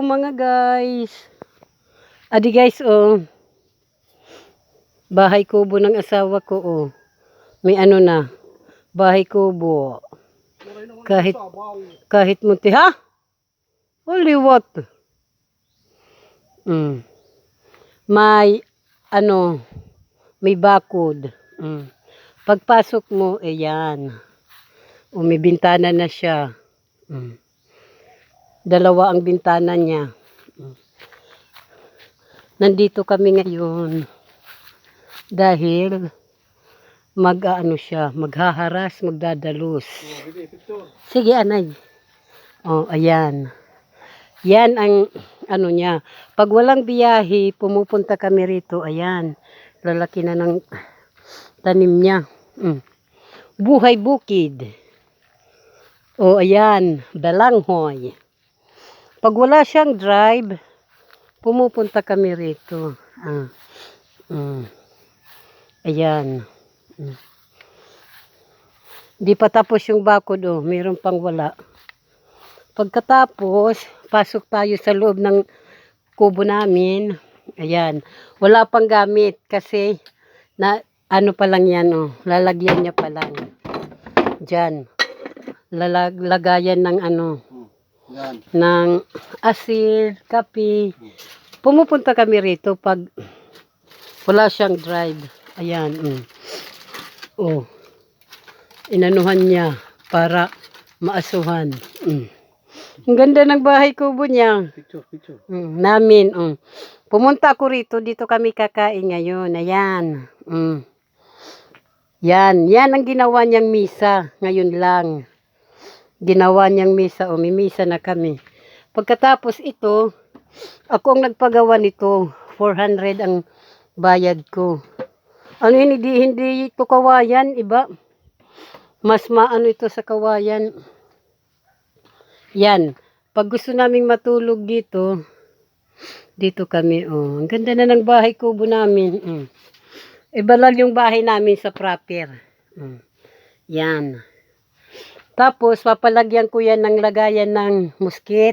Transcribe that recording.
mga guys. Adi guys, oh. Bahay kubo ng asawa ko, oh. May ano na. Bahay kubo. Kahit munti, ha? Holy what? May, ano, may bakod. Pagpasok mo, ayan. O, may bintana na siya. Dalawa ang bintana niya. Nandito kami ngayon. Dahil, mag-ano siya, maghaharas, magdadalos. Sige, anay. O, ayan. Yan ang, ano niya. Pag walang biyahe, pumupunta kami rito. Ayan. Lalaki na ng tanim niya. Buhay bukid. O, ayan. Balanghoy. Pag wala siyang drive, pumupunta kami rito. Ayan. Di pa tapos yung bakod, oh. Mayroon pang wala. Pagkatapos, pasok tayo sa loob ng kubo namin. Ayan. Wala pang gamit kasi na ano pa lang yan, oh. Lalagyan niya pa lang. Diyan. Lagayan ng ano. Yan. Ng asin, kape. Pumupunta kami rito pag wala siyang drive. Ayan. Oh. Inanuhan niya para maasuhan. Ang ganda ng bahay kubo niya. Picture. Namin. Pumunta ako rito. Dito kami kakain ngayon. Ayan. Yan ang ginawa niyang misa. Ngayon lang. Ginawa niyang misa. May misa na kami. Pagkatapos ito, ako ang nagpagawa nito. 400 ang bayad ko. Ano hindi ito kawayan, iba. Mas maano ito sa kawayan. Yan. Pag gusto naming matulog dito, dito kami, oh. Ang ganda na ng bahay kubo namin. Iba lang yung bahay namin sa proper. Yan. Tapos, papalagyan ko yan ng lagayan ng musket.